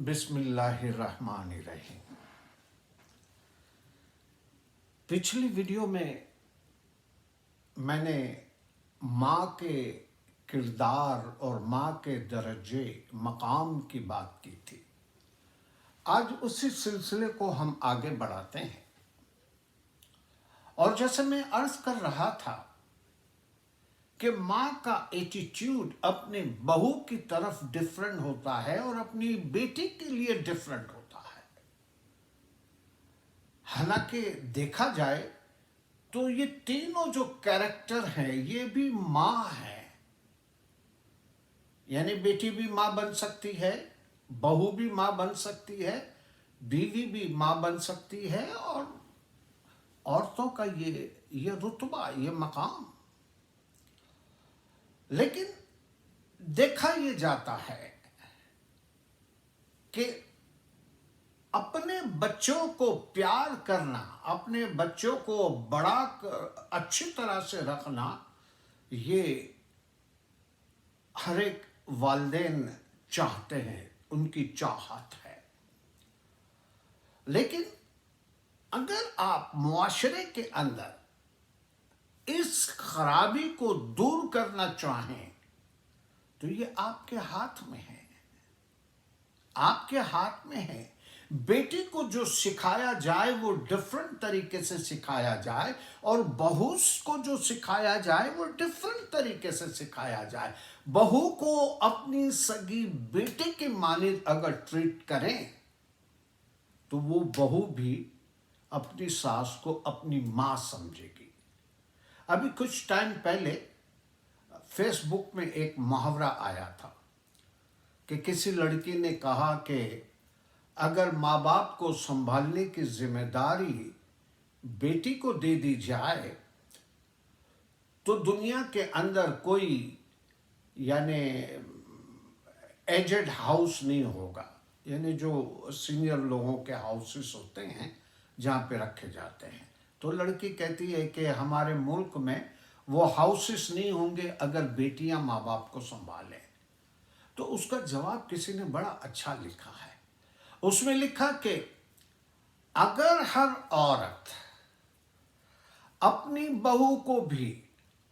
बिस्मिल्लाहिर्रहमानिर्रहीम। पिछली वीडियो में मैंने माँ के किरदार और माँ के दर्जे मकाम की बात की थी। आज उसी सिलसिले को हम आगे बढ़ाते हैं। और जैसे मैं अर्ज कर रहा था कि माँ का एटीट्यूड अपने बहू की तरफ डिफरेंट होता है और अपनी बेटी के लिए डिफरेंट होता है। हालांकि देखा जाए तो ये तीनों जो कैरेक्टर हैं ये भी माँ है, यानी बेटी भी माँ बन सकती है, बहू भी माँ बन सकती है, बीवी भी माँ बन सकती है, और औरतों का ये रुतबा, ये मकाम। लेकिन देखा ये जाता है कि अपने बच्चों को प्यार करना, अपने बच्चों को बड़ा अच्छी तरह से रखना, ये हर एक वालिदैन चाहते हैं, उनकी चाहत है। लेकिन अगर आप मुआशरे के अंदर इस खराबी को दूर करना चाहें तो ये आपके हाथ में है, आपके हाथ में है। बेटी को जो सिखाया जाए वो डिफरेंट तरीके से सिखाया जाए, और बहू को जो सिखाया जाए वो डिफरेंट तरीके से सिखाया जाए। बहू को अपनी सगी बेटे के मानिंद अगर ट्रीट करें तो वो बहू भी अपनी सास को अपनी माँ समझेगी। अभी कुछ टाइम पहले फेसबुक में एक मुहावरा आया था कि किसी लड़की ने कहा कि अगर माँ बाप को संभालने की जिम्मेदारी बेटी को दे दी जाए तो दुनिया के अंदर कोई यानी एजेड हाउस नहीं होगा, यानी जो सीनियर लोगों के हाउसेस होते हैं जहाँ पे रखे जाते हैं। तो लड़की कहती है कि हमारे मुल्क में वो हाउसेस नहीं होंगे अगर बेटियां माँ बाप को संभालें। तो उसका जवाब किसी ने बड़ा अच्छा लिखा है। उसमें लिखा कि अगर हर औरत अपनी बहू को भी,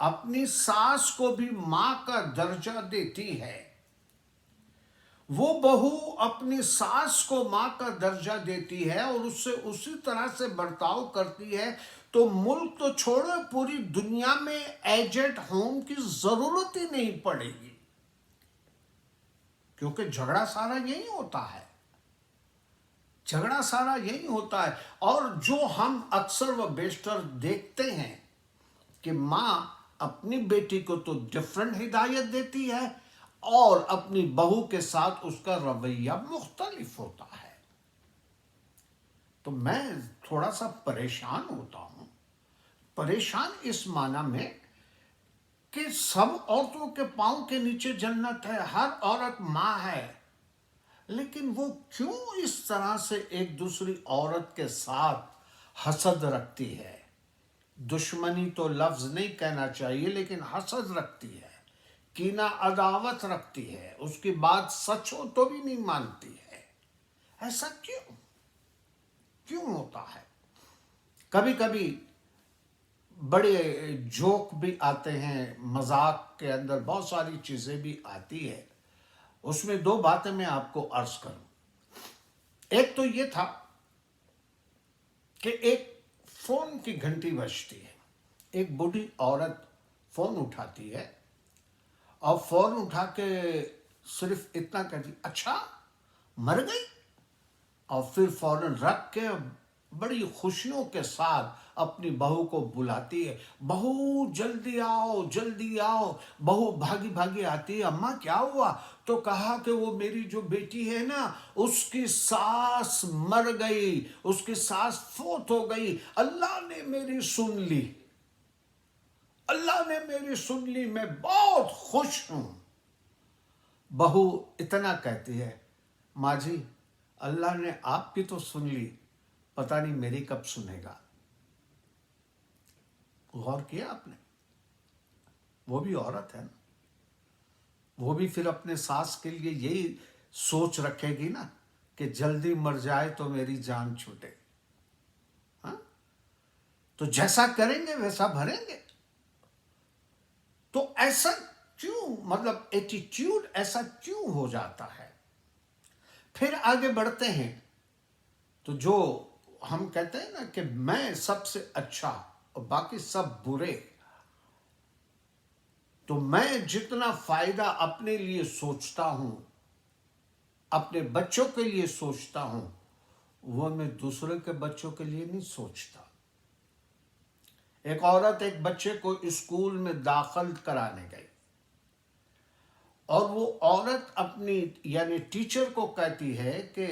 अपनी सास को भी माँ का दर्जा देती है, वो बहू अपनी सास को माँ का दर्जा देती है और उससे उसी तरह से बर्ताव करती है, तो मुल्क तो छोड़ो, पूरी दुनिया में एजेड होम की जरूरत ही नहीं पड़ेगी। क्योंकि झगड़ा सारा यही होता है, झगड़ा सारा यही होता है। और जो हम अक्सर व बेशतर देखते हैं कि माँ अपनी बेटी को तो डिफरेंट हिदायत देती है और अपनी बहू के साथ उसका रवैया मुख्तलिफ होता है। तो मैं थोड़ा सा परेशान होता हूं, परेशान इस माना में कि सब औरतों के पांव के नीचे जन्नत है, हर औरत माँ है, लेकिन वो क्यों इस तरह से एक दूसरी औरत के साथ हसद रखती है? दुश्मनी तो लफ्ज नहीं कहना चाहिए, लेकिन हसद रखती है, कीना अदावत रखती है, उसकी बात सच हो तो भी नहीं मानती है। ऐसा क्यों क्यों होता है? कभी कभी बड़े जोक भी आते हैं, मजाक के अंदर बहुत सारी चीजें भी आती है। उसमें दो बातें मैं आपको अर्ज करूं। एक तो ये था कि एक फोन की घंटी बजती है, एक बूढ़ी औरत फोन उठाती है और फोन उठा के सिर्फ इतना कहती, अच्छा मर गई, और फिर फौरन रख के बड़ी खुशियों के साथ अपनी बहू को बुलाती है, बहू जल्दी आओ जल्दी आओ। बहू भागी भागी आती है, अम्मा क्या हुआ? तो कहा कि वो मेरी जो बेटी है ना, उसकी सास मर गई, उसकी सास फोत हो गई, अल्लाह ने मेरी सुन ली, अल्लाह ने मेरी सुन ली, मैं बहुत खुश हूं। बहू इतना कहती है, माँ जी अल्लाह ने आपकी तो सुन ली, पता नहीं मेरी कब सुनेगा। गौर किया आपने? वो भी औरत है ना, वो भी फिर अपने सास के लिए यही सोच रखेगी ना कि जल्दी मर जाए तो मेरी जान छूटे। हाँ? तो जैसा करेंगे वैसा भरेंगे। तो ऐसा क्यों, मतलब एटीट्यूड ऐसा क्यों हो जाता है? फिर आगे बढ़ते हैं तो जो हम कहते हैं ना कि मैं सबसे अच्छा और बाकी सब बुरे, तो मैं जितना फायदा अपने लिए सोचता हूं, अपने बच्चों के लिए सोचता हूं, वो मैं दूसरे के बच्चों के लिए नहीं सोचता। एक औरत एक बच्चे को स्कूल में दाखिल कराने गई और वो औरत अपनी यानी टीचर को कहती है कि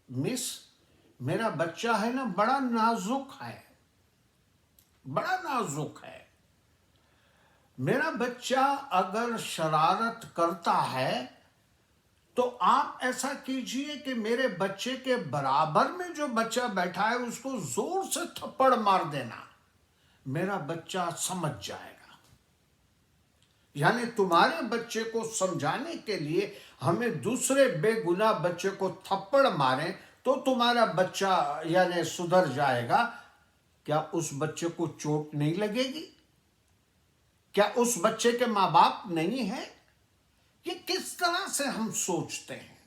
मिस, मेरा बच्चा है ना बड़ा नाजुक है, बड़ा नाजुक है। मेरा बच्चा अगर शरारत करता है तो आप ऐसा कीजिए कि मेरे बच्चे के बराबर में जो बच्चा बैठा है उसको जोर से थप्पड़ मार देना, मेरा बच्चा समझ जाएगा। यानी तुम्हारे बच्चे को समझाने के लिए हमें दूसरे बेगुनाह बच्चे को थप्पड़ मारें तो तुम्हारा बच्चा यानी सुधर जाएगा। क्या उस बच्चे को चोट नहीं लगेगी? क्या उस बच्चे के माँ बाप नहीं है? ये किस तरह से हम सोचते हैं,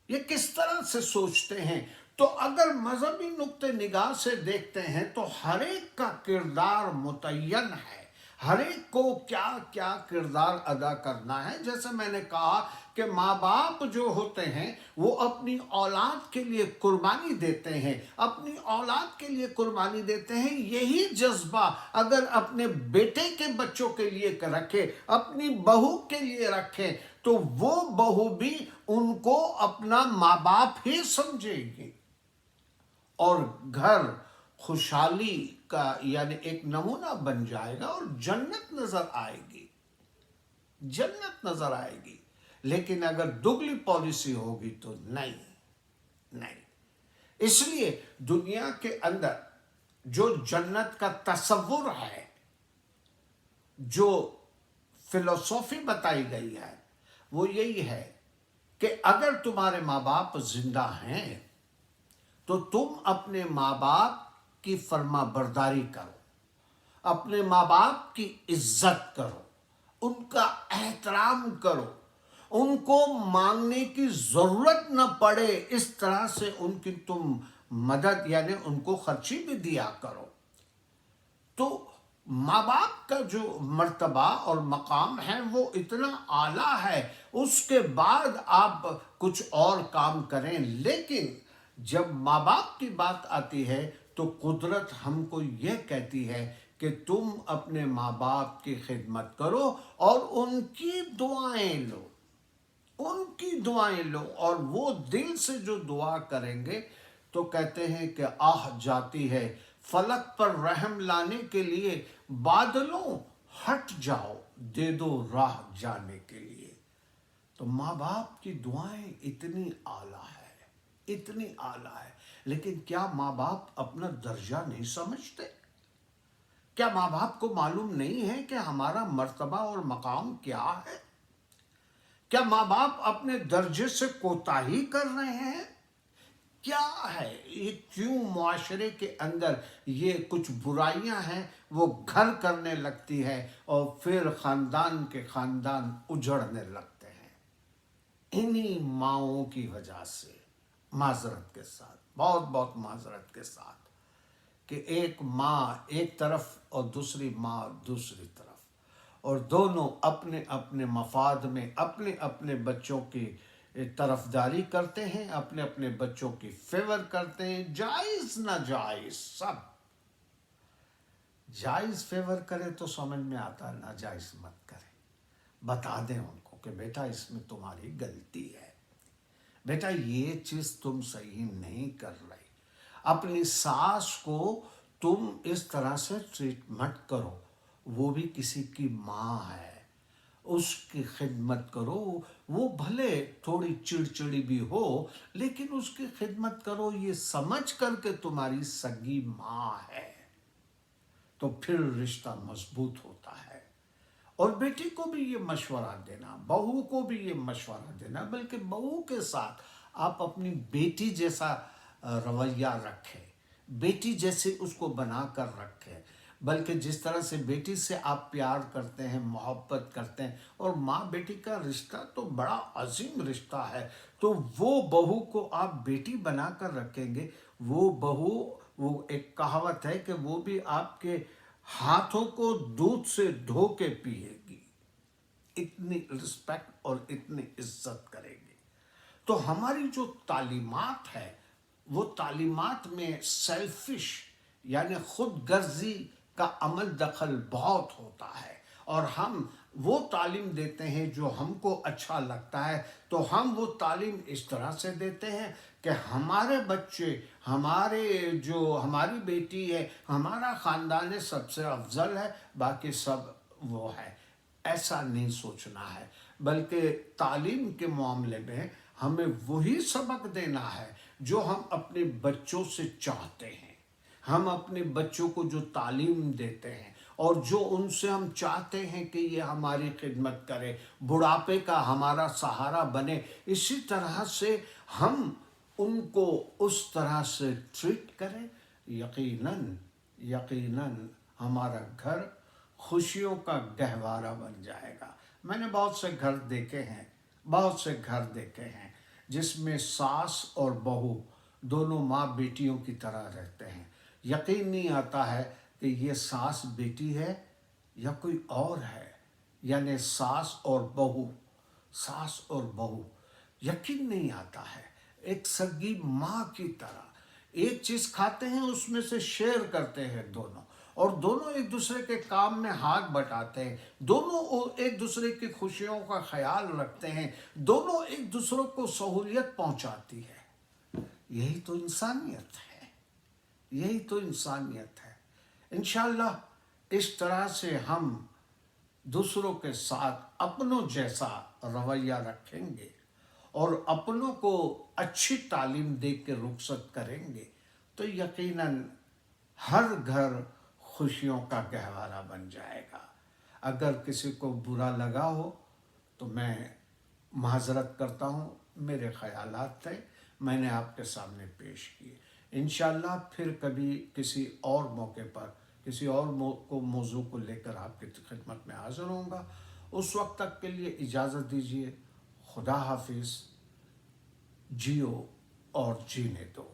ये किस तरह से सोचते हैं? तो अगर मजहबी नुक्ते निगाह से देखते हैं तो हर एक का किरदार मुतय्यन है, हर एक को क्या क्या किरदार अदा करना है। जैसे मैंने कहा कि माँ बाप जो होते हैं वो अपनी औलाद के लिए कुर्बानी देते हैं, अपनी औलाद के लिए कुर्बानी देते हैं। यही जज्बा अगर अपने बेटे के बच्चों के लिए रखे, अपनी बहू के लिए रखें, तो वो बहू भी उनको अपना माँ बाप ही समझेगी और घर खुशहाली का यानी एक नमूना बन जाएगा और जन्नत नजर आएगी, जन्नत नजर आएगी। लेकिन अगर दुगली पॉलिसी होगी तो नहीं, नहीं। इसलिए दुनिया के अंदर जो जन्नत का तस्वुर है, जो फिलोसॉफी बताई गई है, वो यही है कि अगर तुम्हारे माँ बाप जिंदा हैं तो तुम अपने माँ बाप की फर्मा बरदारी करो, अपने माँ बाप की इज्जत करो, उनका एहतराम करो, उनको मांगने की जरूरत न पड़े इस तरह से उनकी तुम मदद यानी उनको खर्ची भी दिया करो। तो माँ बाप का जो मर्तबा और मकाम है वो इतना आला है, उसके बाद आप कुछ और काम करें। लेकिन जब माँ बाप की बात आती है तो कुदरत हमको ये कहती है कि तुम अपने माँ बाप की खिदमत करो और उनकी दुआएं लो, उनकी दुआएं लो। और वो दिल से जो दुआ करेंगे तो कहते हैं कि आह जाती है फलक पर रहम लाने के लिए, बादलों हट जाओ दे दो राह जाने के लिए। तो माँ बाप की दुआएं इतनी आला है, इतनी आला है। लेकिन क्या माँ बाप अपना दर्जा नहीं समझते? क्या माँ बाप को मालूम नहीं है कि हमारा मर्तबा और मकाम क्या है? क्या माँ बाप अपने दर्जे से कोताही कर रहे हैं? क्या है ये, क्यों मुआशरे के अंदर ये कुछ बुराइयां हैं वो घर करने लगती है और फिर खानदान के खानदान उजड़ने लगते हैं इन्हीं माओं की वजह से। माजरत के साथ, बहुत बहुत माजरत के साथ, कि एक माँ एक तरफ और दूसरी माँ दूसरी तरफ, और दोनों अपने अपने मफाद में अपने अपने बच्चों की तरफदारी करते हैं, अपने अपने बच्चों की फेवर करते हैं, जायज ना जायज सब। जायज फेवर करे तो समझ में आता है, ना जायज मत करे। बता दें उनको कि बेटा इसमें तुम्हारी गलती है, बेटा ये चीज तुम सही नहीं कर रही, अपनी सास को तुम इस तरह से ट्रीट मत करो, वो भी किसी की माँ है, उसकी खिदमत करो। वो भले थोड़ी चिड़चिड़ी भी हो लेकिन उसकी खिदमत करो, ये समझ कर के तुम्हारी सगी माँ है। तो फिर रिश्ता मजबूत होता है। और बेटी को भी ये मशवरा देना, बहू को भी ये मशवरा देना, बल्कि बहू के साथ آپ اپنی بیٹی جیسا رویہ رکھیں، بیٹی جیسے اس کو بنا کر رکھیں، بلکہ جس طرح سے بیٹی سے آپ پیار کرتے ہیں، محبت کرتے ہیں، اور ماں بیٹی کا رشتہ تو بڑا عظیم رشتہ ہے، تو وہ بہو کو آپ بیٹی بنا کر رکھیں گے، وہ بہو، وہ ایک کہاوت ہے کہ وہ بھی آپ کے ہاتھوں کو دودھ سے دھو کے پیے گی، اتنی رسپیکٹ اور اتنی عزت کرے گی۔ تو ہماری جو تعلیمات ہے، وہ تعلیمات میں سیلفش یعنی خود غرضی کا عمل دخل بہت ہوتا ہے، اور ہم وہ تعلیم دیتے ہیں جو ہم کو اچھا لگتا ہے، تو ہم وہ تعلیم اس طرح سے دیتے ہیں کہ ہمارے بچے، ہماری بیٹی ہے، ہمارا خاندان سب سے افضل ہے، باقی سب وہ ہے۔ ایسا نہیں سوچنا ہے، بلکہ تعلیم کے معاملے میں ہمیں وہی سبق دینا ہے جو ہم اپنے بچوں سے چاہتے ہیں۔ ہم اپنے بچوں کو جو تعلیم دیتے ہیں اور جو ان سے ہم چاہتے ہیں کہ یہ ہماری خدمت کرے، بڑھاپے کا ہمارا سہارا بنے، اسی طرح سے ہم ان کو اس طرح سے ٹریٹ کریں، یقیناً ہمارا گھر خوشیوں کا گہوارہ بن جائے گا۔ میں نے بہت سے گھر دیکھے ہیں جس میں ساس اور بہو دونوں ماں بیٹیوں کی طرح رہتے ہیں، یقین نہیں آتا ہے کہ یہ ساس بیٹی ہے یا کوئی اور ہے، یعنی ساس اور بہو یقین نہیں آتا ہے، ایک سگی ماں کی طرح ایک چیز کھاتے ہیں، اس میں سے شیئر کرتے ہیں دونوں، اور دونوں ایک دوسرے کے کام میں ہاتھ بٹاتے ہیں، دونوں ایک دوسرے کی خوشیوں کا خیال رکھتے ہیں، دونوں ایک دوسرے کو سہولیت پہنچاتی ہے۔ یہی تو انسانیت ہے، یہی تو انسانیت ہے۔ انشاءاللہ اس طرح سے ہم دوسروں کے ساتھ اپنوں جیسا رویہ رکھیں گے اور اپنوں کو اچھی تعلیم دے کے رخصت کریں گے، تو یقیناً ہر گھر خوشیوں کا گہوارہ بن جائے گا۔ اگر کسی کو برا لگا ہو تو میں معذرت کرتا ہوں، میرے خیالات تھے، میں نے آپ کے سامنے پیش کیے۔ انشاءاللہ پھر کبھی کسی اور موقع پر کسی اور موضوع کو لے کر آپ کی خدمت میں حاضر ہوں گا۔ اس وقت تک کے لیے اجازت دیجیے۔ خدا حافظ۔ جیو اور جینے دو۔